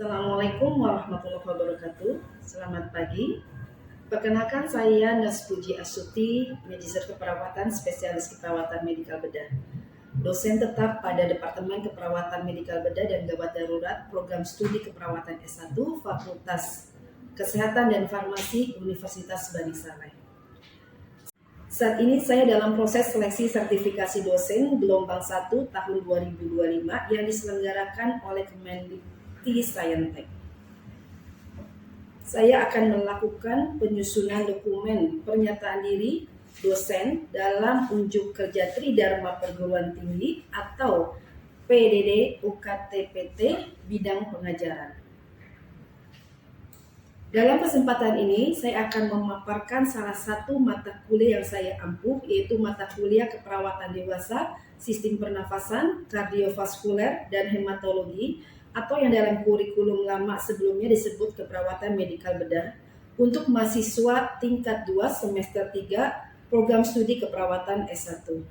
Assalamualaikum warahmatullahi wabarakatuh. Selamat pagi. Perkenalkan saya Naspuji Asuti, Manajer Keperawatan Spesialis Keperawatan Medikal Bedah. Dosen tetap pada Departemen Keperawatan Medikal Bedah dan Gawat Darurat Program Studi Keperawatan S1 Fakultas Kesehatan dan Farmasi Universitas Bani Saleh. Saat ini saya dalam proses seleksi sertifikasi dosen gelombang 1 tahun 2025 yang diselenggarakan oleh Kemendikti-Saintek. Saya akan melakukan penyusunan dokumen pernyataan diri dosen dalam unjuk kerja Tridharma Perguruan Tinggi atau PDD UKTPT bidang pengajaran. Dalam kesempatan ini, saya akan memaparkan salah satu mata kuliah yang saya ampuh, yaitu mata kuliah keperawatan dewasa, sistem pernafasan, kardiovaskuler, dan hematologi, atau yang dalam kurikulum lama sebelumnya disebut keperawatan medikal bedah, untuk mahasiswa tingkat 2 semester 3 program studi keperawatan S1.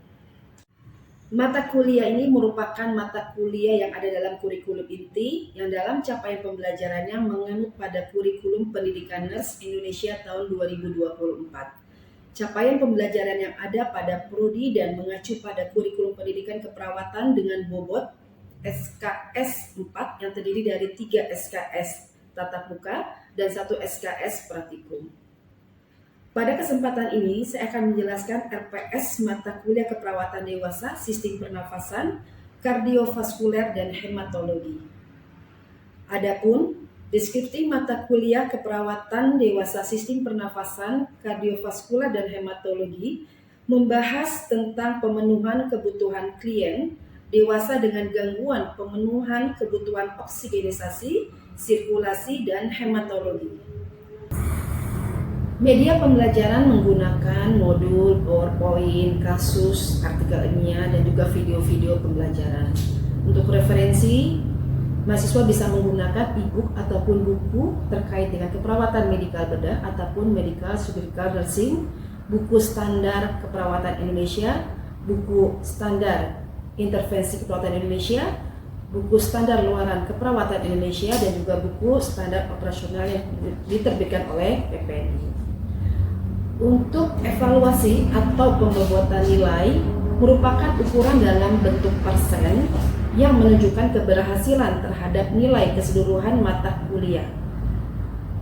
Mata kuliah ini merupakan mata kuliah yang ada dalam kurikulum inti yang dalam capaian pembelajarannya menganut pada kurikulum pendidikan nurse Indonesia tahun 2024. Capaian pembelajaran yang ada pada prodi dan mengacu pada kurikulum pendidikan keperawatan dengan bobot SKS 4 yang terdiri dari 3 SKS tatap muka dan 1 SKS praktikum. Pada kesempatan ini, saya akan menjelaskan RPS mata kuliah keperawatan dewasa, sistem pernafasan, kardiovaskuler, dan hematologi. Adapun deskripsi mata kuliah keperawatan dewasa, sistem pernafasan, kardiovaskuler, dan hematologi membahas tentang pemenuhan kebutuhan klien dewasa dengan gangguan pemenuhan kebutuhan oksigenisasi, sirkulasi, dan hematologi. Media pembelajaran menggunakan modul, PowerPoint, kasus, artikel ilmiah, dan juga video-video pembelajaran. Untuk referensi, mahasiswa bisa menggunakan e-book ataupun buku terkait dengan keperawatan medikal bedah ataupun medical surgical nursing, buku standar keperawatan Indonesia, buku standar intervensi keperawatan Indonesia, buku standar luaran keperawatan Indonesia, dan juga buku standar operasional yang diterbitkan oleh PPNI. Untuk evaluasi atau pembobotan nilai merupakan ukuran dalam bentuk persen yang menunjukkan keberhasilan terhadap nilai keseluruhan mata kuliah.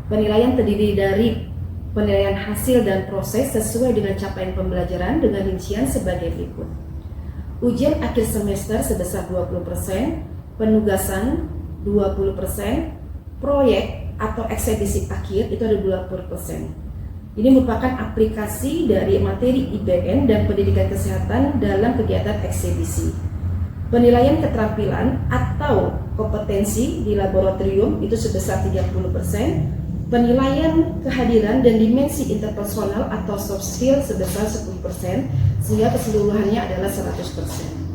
Penilaian terdiri dari penilaian hasil dan proses sesuai dengan capaian pembelajaran dengan rincian sebagai berikut. Ujian akhir semester sebesar 20%, penugasan 20%, proyek atau eksebisi akhir itu ada 20%. Ini merupakan aplikasi dari materi IPN dan pendidikan kesehatan dalam kegiatan eksebisi. Penilaian keterampilan atau kompetensi di laboratorium itu sebesar 30%, penilaian kehadiran dan dimensi interpersonal atau soft skill sebesar 10%, sehingga keseluruhannya adalah 100%.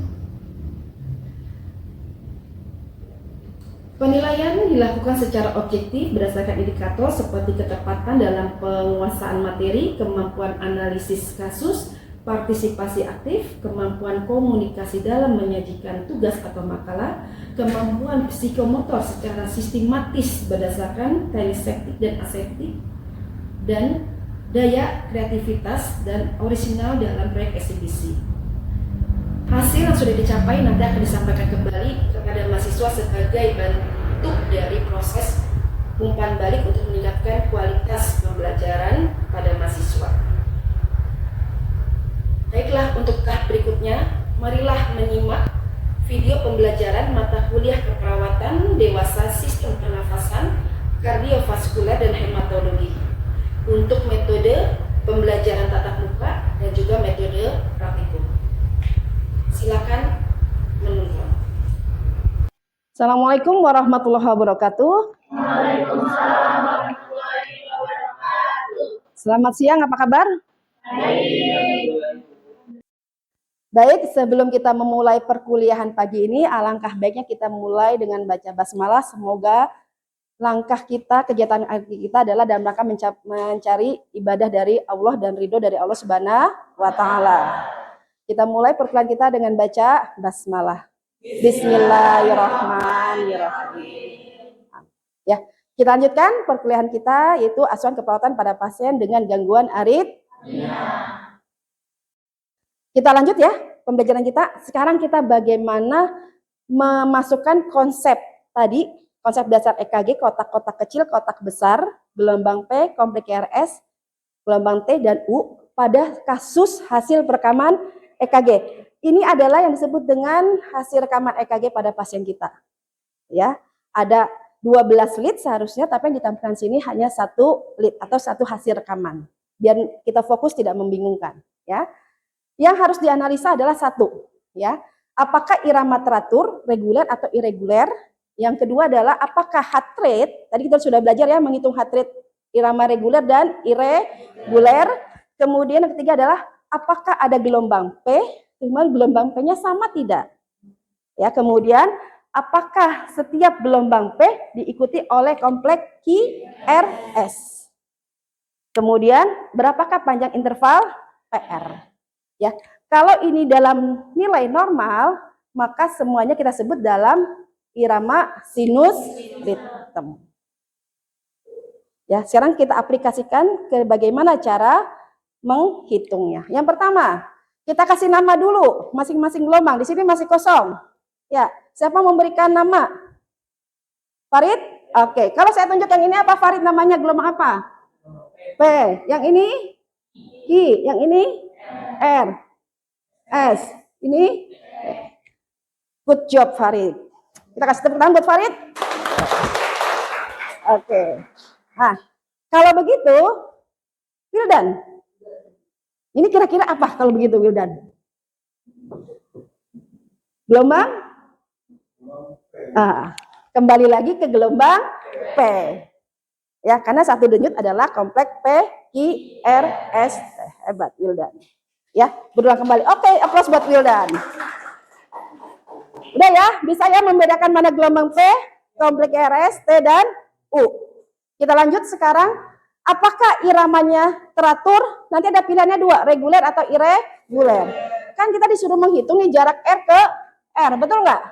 Penilaian dilakukan secara objektif berdasarkan indikator seperti ketepatan dalam penguasaan materi, kemampuan analisis kasus, partisipasi aktif, kemampuan komunikasi dalam menyajikan tugas atau makalah, kemampuan psikomotor secara sistematis berdasarkan kinesthetik dan aseptik, dan daya kreativitas dan orisinal dalam proyek eksibisi. Hasil yang sudah dicapai nanti akan disampaikan kembali kepada mahasiswa sebagai bentuk dari proses umpan balik untuk meningkatkan kualitas pembelajaran pada mahasiswa. Baiklah, untuk tahap berikutnya, marilah menyimak video pembelajaran mata kuliah keperawatan dewasa, sistem pernafasan, kardiovaskuler, dan hematologi untuk metode pembelajaran tatap muka dan juga metode praktikum. Silakan menonton. Assalamualaikum warahmatullahi wabarakatuh. Waalaikumsalam warahmatullahi wabarakatuh. Selamat siang, apa kabar? Baik, sebelum kita memulai perkuliahan pagi ini, alangkah baiknya kita mulai dengan baca basmalah. Semoga langkah kita, kegiatan kita adalah dalam rangka mencari ibadah dari Allah dan ridho dari Allah Subhanahu wa Ta'ala. Kita mulai perkuliahan kita dengan baca basmalah. Bismillahirrahmanirrahim. Ya, kita lanjutkan perkuliahan kita yaitu asuhan keperawatan pada pasien dengan gangguan aritmia. Kita lanjut ya pembelajaran kita. Sekarang kita bagaimana memasukkan konsep tadi, konsep dasar EKG, kotak-kotak kecil, kotak besar, gelombang P, kompleks RS, gelombang T dan U pada kasus hasil perekaman EKG. Ini adalah yang disebut dengan hasil rekaman EKG pada pasien kita. Ya, ada 12 lead seharusnya, tapi yang ditampilkan sini hanya 1 lead atau 1 hasil rekaman. Biar kita fokus tidak membingungkan, ya. Yang harus dianalisa adalah 1, ya. Apakah irama teratur, reguler atau irreguler? Yang kedua adalah apakah heart rate? Tadi kita sudah belajar ya menghitung heart rate irama reguler dan irreguler. Kemudian yang ketiga adalah apakah ada gelombang P? Kemudian gelombang P-nya sama tidak? Ya, kemudian apakah setiap gelombang P diikuti oleh kompleks QRS? Kemudian berapakah panjang interval PR? Ya, kalau ini dalam nilai normal, maka semuanya kita sebut dalam irama sinus ritme. Ya, sekarang kita aplikasikan ke bagaimana cara menghitungnya. Yang pertama, kita kasih nama dulu masing-masing gelombang. Di sini masih kosong. Ya, siapa memberikan nama? Farid? Oke, kalau saya tunjuk yang ini apa Farid namanya gelombang apa? P. Yang ini Q. Yang ini R. S. Ini good job Farid. Kita kasih tepuk tangan buat Farid. Oke. Nah, kalau begitu, Wildan. Ini kira-kira apa kalau begitu Wildan? Gelombang? Kembali lagi ke gelombang P. Ya, karena satu denyut adalah kompleks P, Q, R, S. Hebat Wildan. Ya, berulang kembali. Oke, aplaus buat Wildan. Udah ya, bisa ya membedakan mana gelombang P, kompleks RS, T, dan U. Kita lanjut sekarang. Apakah iramanya teratur? Nanti ada pilihannya 2, reguler atau irreguler. Kan kita disuruh menghitung nih jarak R ke R, betul nggak?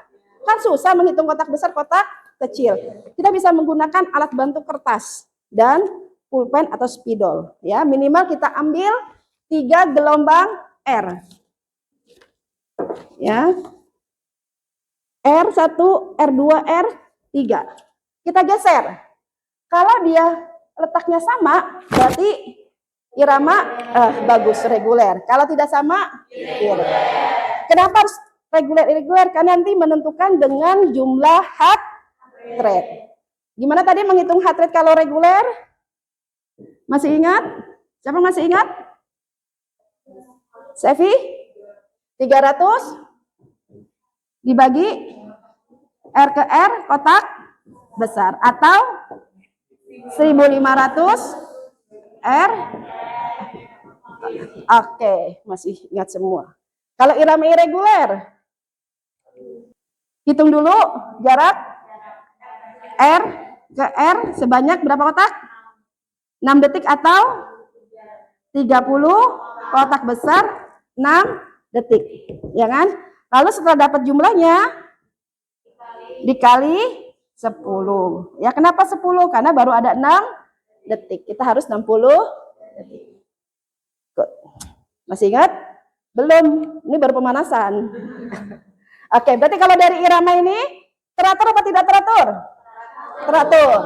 Kan susah menghitung kotak besar, kotak kecil. Kita bisa menggunakan alat bantu kertas dan pulpen atau spidol. Ya, minimal kita ambil 3 gelombang R. Ya. R1, R2, R3. Kita geser. Kalau dia letaknya sama, berarti irama bagus, reguler. Kalau tidak sama, irreguler. Kenapa harus reguler irreguler? Karena nanti menentukan dengan jumlah heart rate. Gimana tadi menghitung heart rate kalau reguler? Masih ingat? Siapa masih ingat? Sevi? 300 dibagi R ke R kotak besar atau 1500 R. Oke, masih ingat semua. Kalau irama irreguler, hitung dulu jarak R ke R sebanyak berapa kotak? 6 detik atau 30 kotak besar 6 detik, ya kan? Lalu setelah dapat jumlahnya dikali 10. Ya, kenapa 10? Karena baru ada 6 detik. Kita harus 60 detik. Good. Masih ingat? Belum. Ini baru pemanasan. Oke, berarti kalau dari irama ini teratur apa tidak teratur? Teratur.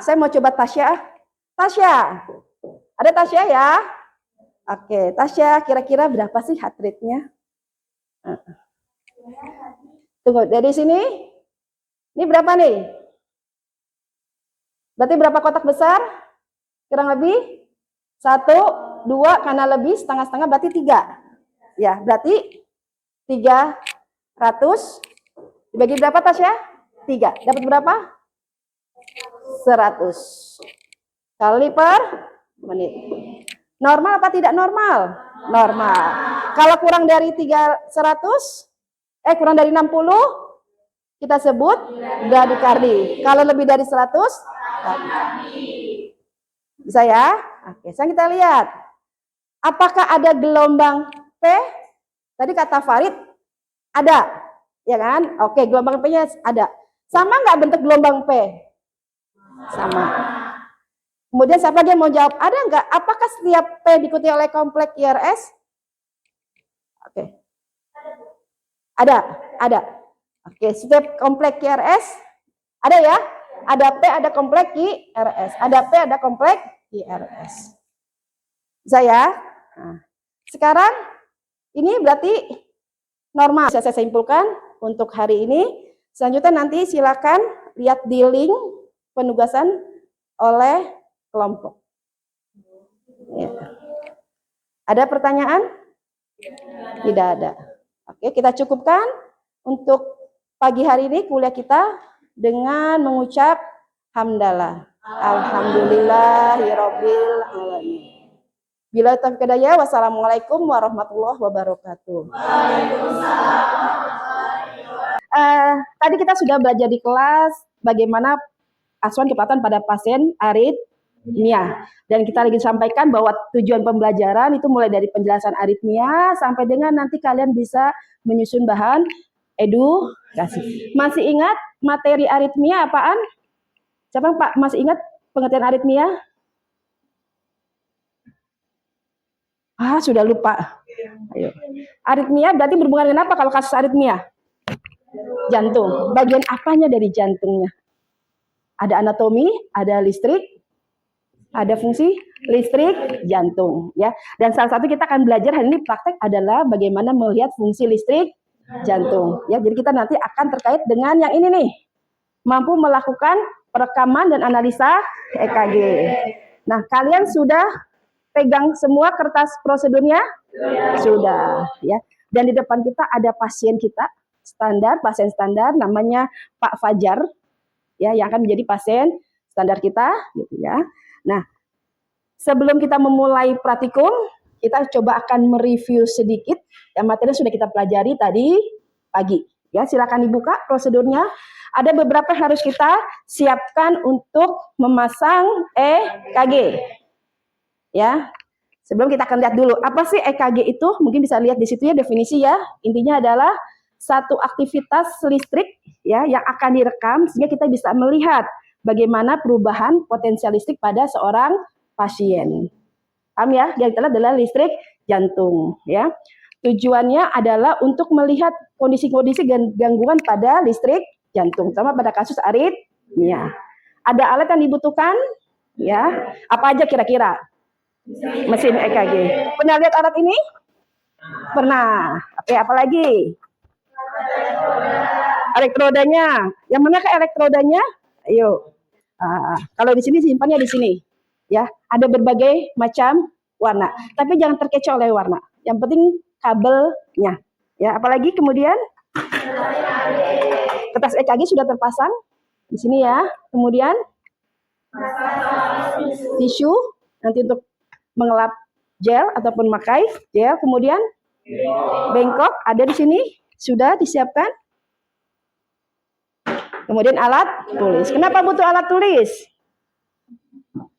Saya mau coba Tasya. Tasya. Ada Tasya ya? Oke, Tasya kira-kira berapa sih heart rate-nya? Tunggu, dari sini. Ini berapa nih? Berarti berapa kotak besar? Kurang lebih 1, 2, karena lebih setengah-setengah berarti 3. Ya, berarti 300 dibagi berapa Tasya? 3. Dapat berapa? 100 kali per menit. Normal apa tidak normal? Normal. Kalau kurang dari 300, kurang dari 60, kita sebut bradikardi. Kalau lebih dari 100, bisa ya? Oke, sekarang kita lihat. Apakah ada gelombang P? Tadi kata Farid, ada. Ya kan? Oke, gelombang P-nya ada. Sama nggak bentuk gelombang P? Sama. Kemudian siapa lagi yang mau jawab? Ada nggak? Apakah setiap P diikuti oleh kompleks IRS? Oke. Ada. Oke, setiap kompleks IRS ada ya? Ada P, ada kompleks IRS. Ada P, ada kompleks IRS. Bisa ya? Nah, sekarang ini berarti normal. Bisa saya simpulkan untuk hari ini. Selanjutnya nanti silakan lihat di link penugasan oleh kelompok. Ya. Ada pertanyaan? Tidak ada. Oke, kita cukupkan untuk pagi hari ini kuliah kita dengan mengucap hamdalah. Alhamdulillahirabbil alamin. Bila taufiq hidayah, wassalamualaikum warahmatullahi wabarakatuh. Tadi kita sudah belajar di kelas bagaimana asuhan kepatuhan pada pasien aritmia. Dan kita lagi sampaikan bahwa tujuan pembelajaran itu mulai dari penjelasan aritmia sampai dengan nanti kalian bisa menyusun bahan edukasi. Masih ingat materi aritmia apaan? Siapa Pak masih ingat pengertian aritmia? Sudah lupa. Ayo. Aritmia berarti berhubungan dengan apa kalau kasus aritmia? Jantung. Bagian apanya dari jantungnya? Ada anatomi, ada listrik, ada fungsi listrik jantung, ya. Dan salah satu kita akan belajar hari ini praktek adalah bagaimana melihat fungsi listrik jantung, ya. Jadi kita nanti akan terkait dengan yang ini nih, mampu melakukan perekaman dan analisa EKG. Nah, kalian sudah pegang semua kertas prosedurnya? Sudah, ya. Dan di depan kita ada pasien kita pasien standar namanya Pak Fajar, ya, yang akan menjadi pasien standar kita, gitu ya. Nah, sebelum kita memulai praktikum, kita coba akan mereview sedikit yang materi sudah kita pelajari tadi pagi. Ya, silakan dibuka prosedurnya. Ada beberapa yang harus kita siapkan untuk memasang EKG. Ya. Sebelum kita akan lihat dulu apa sih EKG itu? Mungkin bisa lihat di situ ya definisi ya. Intinya adalah satu aktivitas listrik ya yang akan direkam sehingga kita bisa melihat bagaimana perubahan potensial listrik pada seorang pasien. Paham ya? Yang adalah listrik jantung ya. Tujuannya adalah untuk melihat kondisi-kondisi gangguan pada listrik jantung, terutama pada kasus aritmia. Ada alat yang dibutuhkan ya. Apa aja kira-kira? Mesin EKG. Pernah lihat alat ini? Pernah. Oke, apa lagi? Elektrodanya. Yang mana ke elektrodanya? Ayo. Kalau di sini simpannya di sini. Ya, ada berbagai macam warna. Tapi jangan terkecoh oleh warna. Yang penting kabelnya. Ya, apalagi kemudian kertas EKG sudah terpasang di sini ya. Kemudian tisu nanti untuk mengelap gel ataupun memakai gel. Kemudian bengkok ada di sini sudah disiapkan. Kemudian alat tulis. Kenapa butuh alat tulis?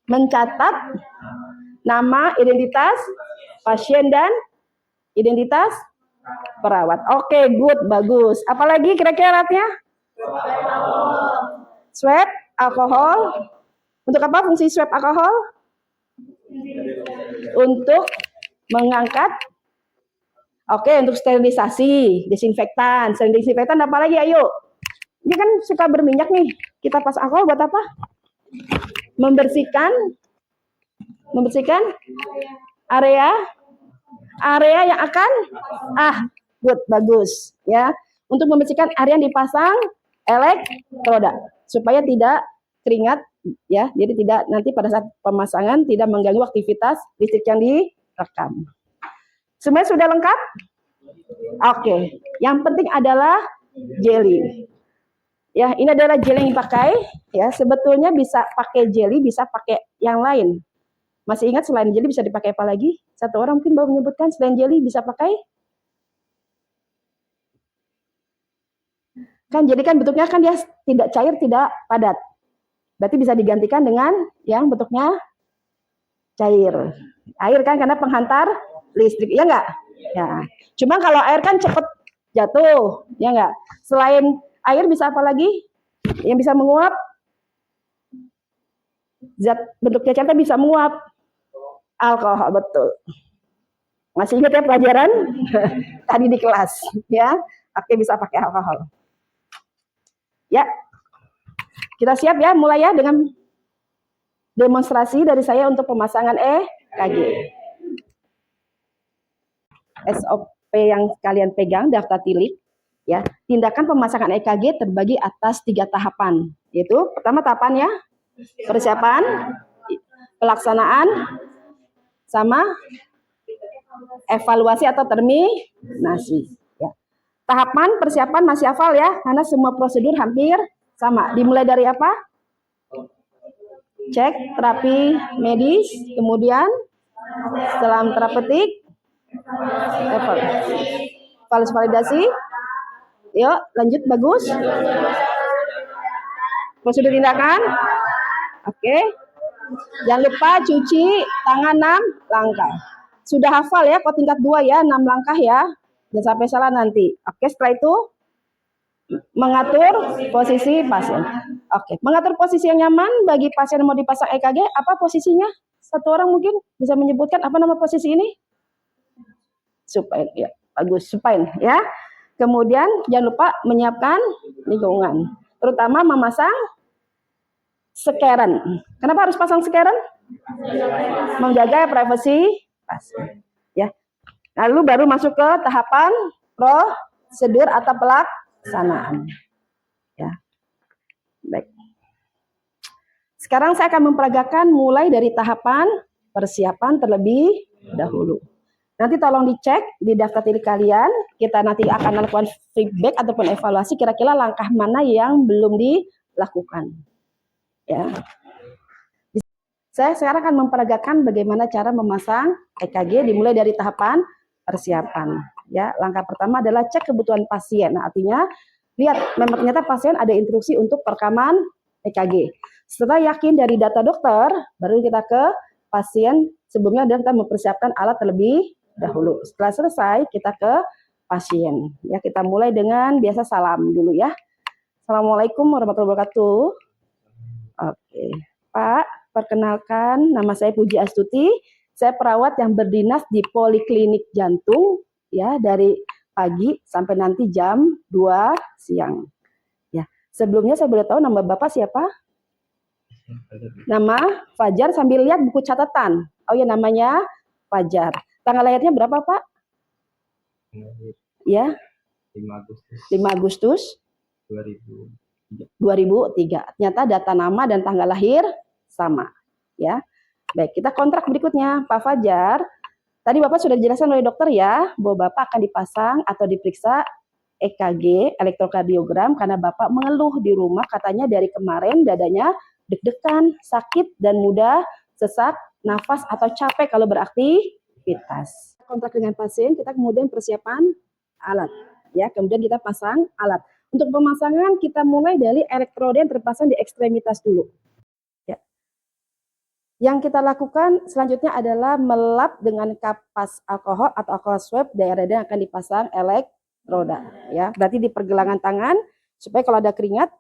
Mencatat nama, identitas pasien dan identitas perawat. Oke, good, bagus. Apalagi kira-kira alatnya? Swab alkohol. Untuk apa fungsi swab alkohol? Untuk mengangkat. Oke, untuk sterilisasi, desinfektan. Selain desinfektan apa lagi? Ayo. Ini kan suka berminyak nih. Kita pas alkohol buat apa? Membersihkan area yang akan good, bagus ya. Untuk membersihkan area yang dipasang elektroda supaya tidak keringat ya. Jadi tidak nanti pada saat pemasangan tidak mengganggu aktivitas listrik yang direkam. Semuanya sudah lengkap? Oke. Yang penting adalah jelly. Ya, ini adalah jelly yang dipakai. Ya, sebetulnya bisa pakai jelly, bisa pakai yang lain. Masih ingat selain jelly bisa dipakai apa lagi? Satu orang mungkin baru menyebutkan selain jelly bisa pakai? Kan jelly kan bentuknya kan dia tidak cair, tidak padat. Berarti bisa digantikan dengan yang bentuknya cair. Air kan karena penghantar listrik, ya enggak? Ya. Cuma kalau air kan cepat jatuh, ya enggak? Selain air bisa apa lagi? Yang bisa menguap, zat bentuk cacarnya bisa menguap. Alkohol, betul. Masih ingat ya pelajaran tadi di kelas, ya? Oke, bisa pakai alkohol. Ya, kita siap ya, mulai ya dengan demonstrasi dari saya untuk pemasangan EKG. SOP yang kalian pegang, daftar tilik, ya. Tindakan pemasangan EKG terbagi atas 3 tahapan, yaitu pertama tahapan ya, persiapan, pelaksanaan, sama evaluasi atau terminasi. Ya. Tahapan persiapan masih hafal ya, karena semua prosedur hampir sama. Dimulai dari apa? Cek terapi medis, kemudian setelah terapeutik, validasi. Yuk, lanjut, bagus. Prosedur tindakan. Oke. Jangan lupa cuci tangan 6 langkah. Sudah hafal ya, kok tingkat 2 ya, 6 langkah ya. Jangan sampai salah nanti. Oke, setelah itu mengatur posisi pasien. Oke, mengatur posisi yang nyaman bagi pasien yang mau dipasang EKG, apa posisinya? Satu orang mungkin bisa menyebutkan apa nama posisi ini? Supine, ya. Bagus, supine ya. Kemudian jangan lupa menyiapkan lingkungan, terutama memasang skeren. Kenapa harus pasang skeren? Menjaga privasi pasien. Ya. Lalu baru masuk ke tahapan prosedur atau pelaksanaan. Ya. Baik. Sekarang saya akan memperagakan mulai dari tahapan persiapan terlebih dahulu. Nanti tolong dicek di daftar tilik kalian. Kita nanti akan melakukan feedback ataupun evaluasi kira-kira langkah mana yang belum dilakukan. Ya. Saya sekarang akan memperagakan bagaimana cara memasang EKG dimulai dari tahapan persiapan. Ya, langkah pertama adalah cek kebutuhan pasien. Nah, artinya lihat memang ternyata pasien ada instruksi untuk perekaman EKG. Setelah yakin dari data dokter, baru kita ke pasien. Sebelumnya kita mempersiapkan alat terlebih dahulu. Setelah selesai, kita ke pasien. Ya, kita mulai dengan biasa salam dulu ya. Assalamualaikum warahmatullahi wabarakatuh. Oke, Pak, perkenalkan nama saya Puji Astuti. Saya perawat yang berdinas di Poliklinik Jantung ya dari pagi sampai nanti jam 2 siang. Ya, sebelumnya saya boleh tahu nama Bapak siapa? Nama Fajar, sambil lihat buku catatan. Oh ya, namanya Fajar. Tanggal lahirnya berapa, Pak? Ya. 5 Agustus 2003. Ternyata data nama dan tanggal lahir sama, ya. Baik, kita kontrak berikutnya, Pak Fajar. Tadi Bapak sudah dijelaskan oleh dokter ya, bahwa Bapak akan dipasang atau diperiksa EKG, elektrokardiogram, karena Bapak mengeluh di rumah katanya dari kemarin dadanya deg-degan, sakit, dan mudah sesak nafas atau capek kalau beraktivitas. Kontrak dengan pasien, kita kemudian persiapan alat, ya. Kemudian kita pasang alat. Untuk pemasangan kita mulai dari elektroda yang terpasang di ekstremitas dulu. Ya. Yang kita lakukan selanjutnya adalah melap dengan kapas alkohol atau alkohol swab daerah-daerah yang akan dipasang elektroda. Ya, berarti di pergelangan tangan supaya kalau ada keringat,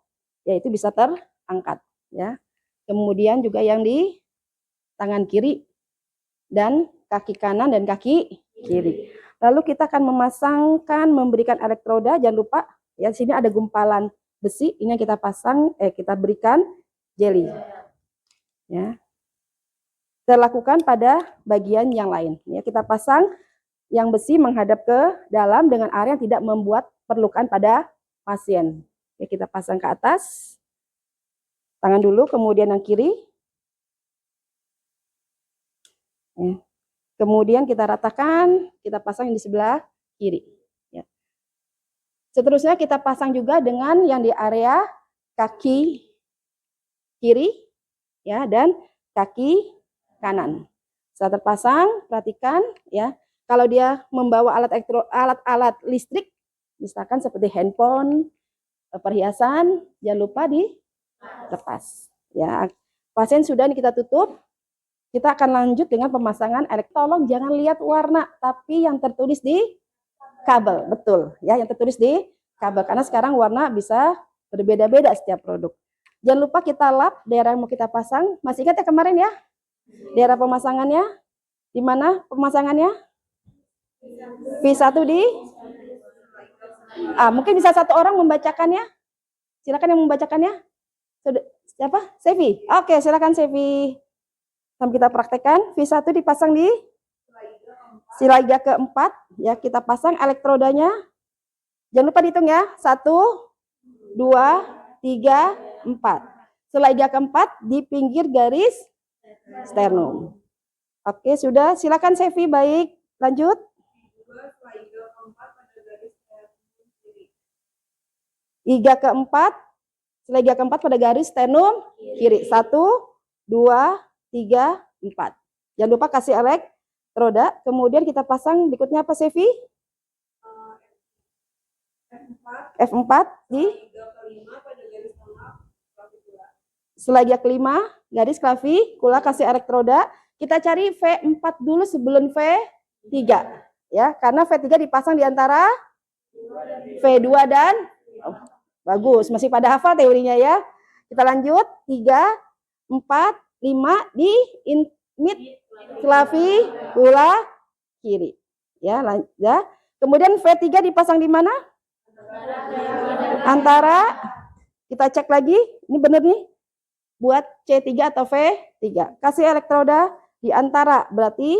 ya itu bisa terangkat. Ya. Kemudian juga yang di tangan kiri dan kaki kanan dan kaki kiri. Lalu kita akan memasangkan, memberikan elektroda. Jangan lupa ya, di sini ada gumpalan besi. Ini yang kita pasang, kita berikan jeli. Ya. Kita lakukan pada bagian yang lain. Ya, kita pasang yang besi menghadap ke dalam dengan area yang tidak membuat perlukan pada pasien. Ya, kita pasang ke atas. Tangan dulu, kemudian yang kiri. Ya. Kemudian kita ratakan, kita pasang yang di sebelah kiri. Ya. Seterusnya kita pasang juga dengan yang di area kaki kiri, ya, dan kaki kanan. Setelah terpasang, perhatikan ya, kalau dia membawa alat-alat listrik, misalkan seperti handphone, perhiasan, jangan lupa dilepas. Ya, pasien sudah kita tutup. Kita akan lanjut dengan pemasangan tolong jangan lihat warna, tapi yang tertulis di kabel, betul ya, yang tertulis di kabel, karena sekarang warna bisa Berbeda-beda setiap produk. Jangan lupa kita lap daerah yang mau kita pasang. Masih ingat ya kemarin ya? Daerah pemasangannya? Di mana pemasangannya? V1 di? Mungkin bisa satu orang membacakannya. Silakan yang membacakannya. Siapa? Sevi. Oke, silakan Sevi. Sampai kita praktekkan. V1 dipasang di sila keempat. Ya, kita pasang elektrodanya. Jangan lupa dihitung ya. 1, 2, 3, 4. Sila keempat di pinggir garis sternum. Oke, sudah. Silakan Sevi. Baik, lanjut. Iga keempat, sila keempat pada garis sternum kiri. 1, 2, 3, 4. Jangan lupa kasih elektroda. Kemudian kita pasang berikutnya apa, Sevi? F4 di sila kelima, garis klavikula, kasih elektroda. Kita cari V4 dulu sebelum V3. Ya, karena V3 dipasang di antara V2 dan bagus, masih pada hafal teorinya ya. Kita lanjut, 3, 4, 5 di mid klavikula kiri. Ya, ya. Kemudian V3 dipasang di mana? Antara, kita cek lagi, ini benar nih, buat C3 atau V3. Kasih elektroda di antara, berarti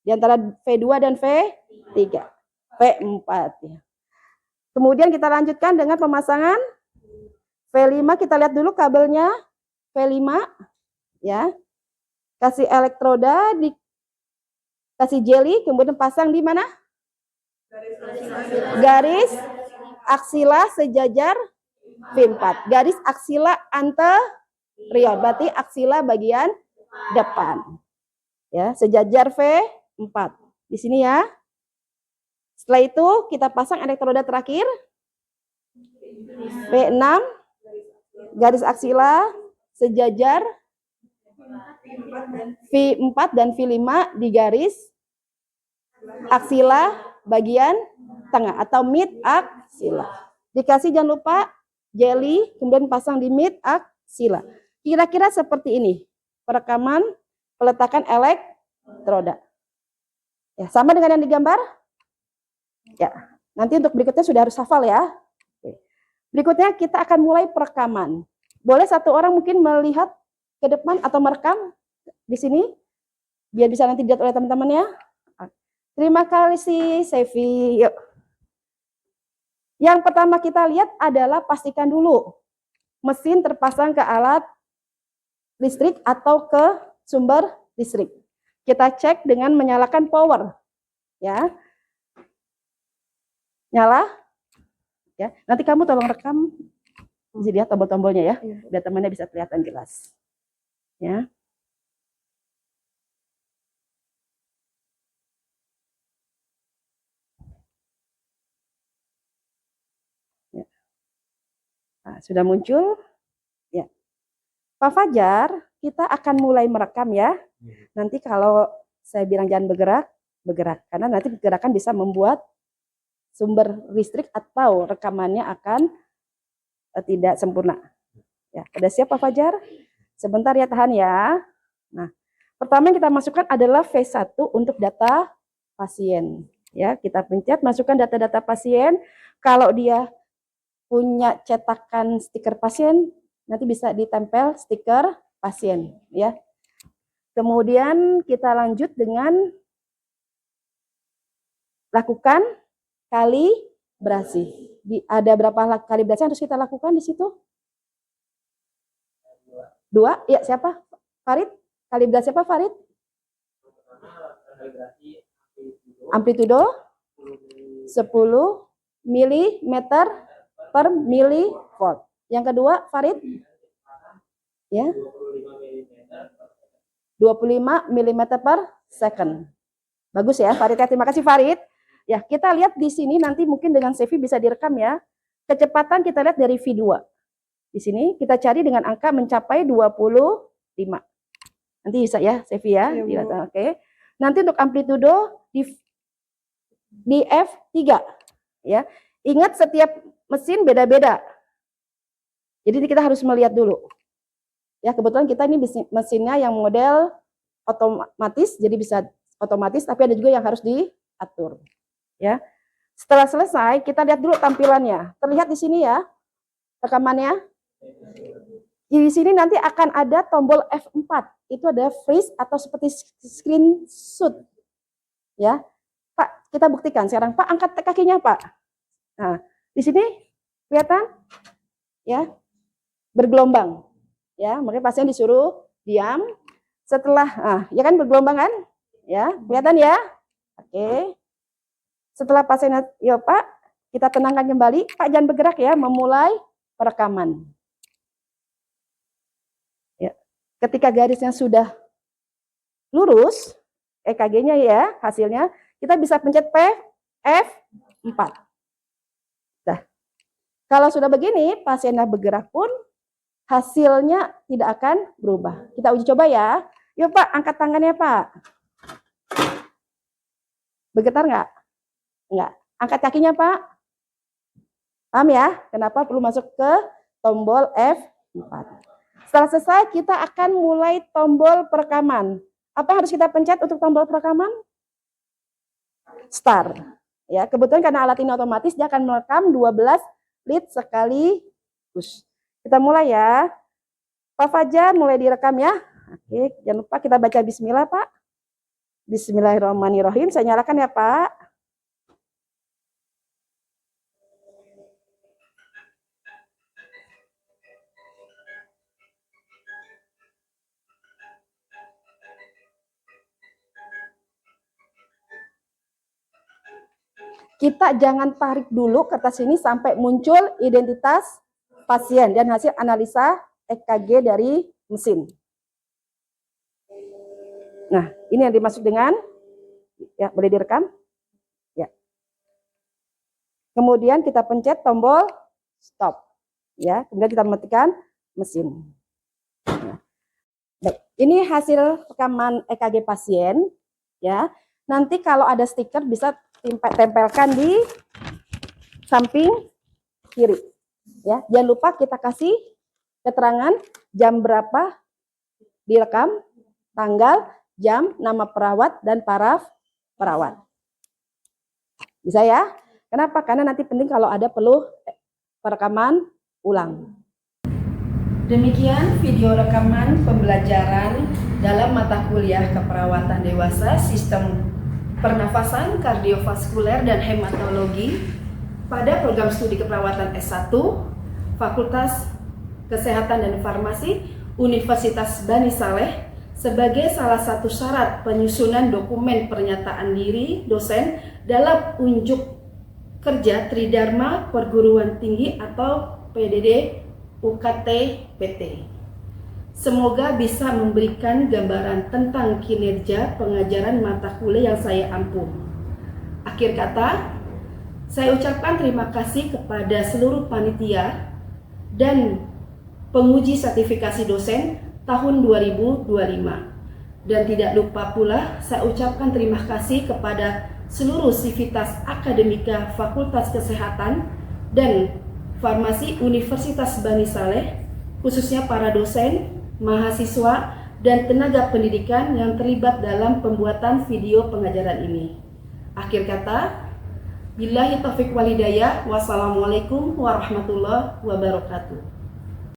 di antara V2 dan V3. V4 ya. Kemudian kita lanjutkan dengan pemasangan V5. Kita lihat dulu kabelnya V5 ya. Kasih elektroda, kasih jeli, kemudian pasang di mana? Garis aksila sejajar V4. Garis aksila anterior, berarti aksila bagian depan. Ya, sejajar V4. Di sini ya. Setelah itu kita pasang elektroda terakhir V6, garis aksila sejajar V4 dan V5 di garis aksila bagian tengah atau mid aksila. Dikasih jangan lupa jeli, kemudian pasang di mid aksila. Kira-kira seperti ini perekaman peletakan elektroda. Ya, sama dengan yang digambar. Ya, nanti untuk berikutnya sudah harus hafal ya. Berikutnya kita akan mulai perekaman. Boleh satu orang mungkin melihat ke depan atau merekam di sini, biar bisa nanti dilihat oleh teman-teman ya. Terima kasih, Sevi. Yuk. Yang pertama kita lihat adalah pastikan dulu mesin terpasang ke alat listrik atau ke sumber listrik. Kita cek dengan menyalakan power. Ya. Nyala, ya. Nanti kamu tolong rekam, jadi lihat tombol-tombolnya ya, biar temannya bisa kelihatan jelas. Ya. Ya. Nah, sudah muncul, ya. Pak Fajar, kita akan mulai merekam ya. Nanti kalau saya bilang jangan bergerak, bergerak, karena nanti gerakan bisa membuat sumber listrik atau rekamannya akan tidak sempurna. Ya, sudah siap Pak Fajar? Sebentar ya, tahan ya. Nah, pertama yang kita masukkan adalah V1 untuk data pasien. Ya, kita pencet masukkan data-data pasien. Kalau dia punya cetakan stiker pasien, nanti bisa ditempel stiker pasien, ya. Kemudian kita lanjut dengan lakukan kalibrasi. Ada berapa kalibrasi yang harus kita lakukan di situ? 2? Ya, siapa? Farid? Kalibrasi apa, Farid? Amplitudo 10 mm per milivolt. Yang kedua, Farid? Ya. 25 mm per second. Bagus ya, Farid. Terima kasih, Farid. Ya, kita lihat di sini nanti mungkin dengan Sevi bisa direkam ya. Kecepatan kita lihat dari V2. Di sini kita cari dengan angka mencapai 25. Nanti bisa ya, Sevi ya. Oke. Nanti untuk amplitudo di F3 ya. Ingat setiap mesin beda-beda. Jadi kita harus melihat dulu. Ya, kebetulan kita ini mesinnya yang model otomatis, jadi bisa otomatis, tapi ada juga yang harus diatur. Ya. Setelah selesai, kita lihat dulu tampilannya. Terlihat di sini ya, rekamannya. Di sini nanti akan ada tombol F4. Itu ada freeze atau seperti screenshot. Ya. Pak, kita buktikan sekarang. Pak, angkat kakinya, Pak. Nah, di sini kelihatan ya, bergelombang. Ya, makanya pasien disuruh diam. Setelah, ya kan bergelombang kan? Ya, kelihatan ya? Oke. Setelah pasien, ya Pak, kita tenangkan kembali. Pak, jangan bergerak ya, memulai perekaman. Ya. Ketika garisnya sudah lurus, EKG-nya ya, hasilnya, kita bisa pencet F4. Nah, kalau sudah begini, pasiennya bergerak pun, hasilnya tidak akan berubah. Kita uji coba ya. Yuk Pak, angkat tangannya Pak. Bergetar nggak? Nggak. Angkat kakinya Pak. Paham ya? Kenapa perlu masuk ke tombol F4. Setelah selesai, kita akan mulai tombol perekaman. Apa yang harus kita pencet untuk tombol perekaman? Start. Ya, kebetulan karena alat ini otomatis, dia akan merekam 12 lead sekaligus. Kita mulai ya. Pak Fajar mulai direkam ya. Oke, jangan lupa kita baca bismillah Pak. Bismillahirrahmanirrahim. Saya nyalakan ya Pak. Kita jangan tarik dulu kertas ini sampai muncul identitas pasien dan hasil analisa EKG dari mesin. Nah, ini yang dimaksud dengan, ya boleh direkam. Ya. Kemudian kita pencet tombol stop. Ya, kemudian kita matikan mesin. Nah, baik, ini hasil rekaman EKG pasien. Ya, nanti kalau ada stiker bisa tempelkan di samping kiri. Ya, jangan lupa kita kasih keterangan jam berapa direkam, tanggal, jam, nama perawat, dan paraf perawat. Bisa ya? Kenapa? Karena nanti penting kalau ada perlu perekaman ulang. Demikian video rekaman pembelajaran dalam mata kuliah keperawatan dewasa, sistem pernafasan, kardiovaskuler, dan hematologi pada program studi keperawatan S1, Fakultas Kesehatan dan Farmasi, Universitas Bani Saleh, sebagai salah satu syarat penyusunan dokumen pernyataan diri dosen dalam unjuk kerja Tridharma Perguruan Tinggi atau PDD UKT PT. Semoga bisa memberikan gambaran tentang kinerja pengajaran mata kuliah yang saya ampuh. Akhir kata, saya ucapkan terima kasih kepada seluruh panitia dan penguji sertifikasi dosen tahun 2025. Dan tidak lupa pula saya ucapkan terima kasih kepada seluruh sivitas akademika Fakultas Kesehatan dan Farmasi Universitas Bani Saleh, khususnya para dosen, mahasiswa, dan tenaga pendidikan yang terlibat dalam pembuatan video pengajaran ini. Akhir kata, billahi taufiq wal hidayah, wassalamualaikum warahmatullahi wabarakatuh.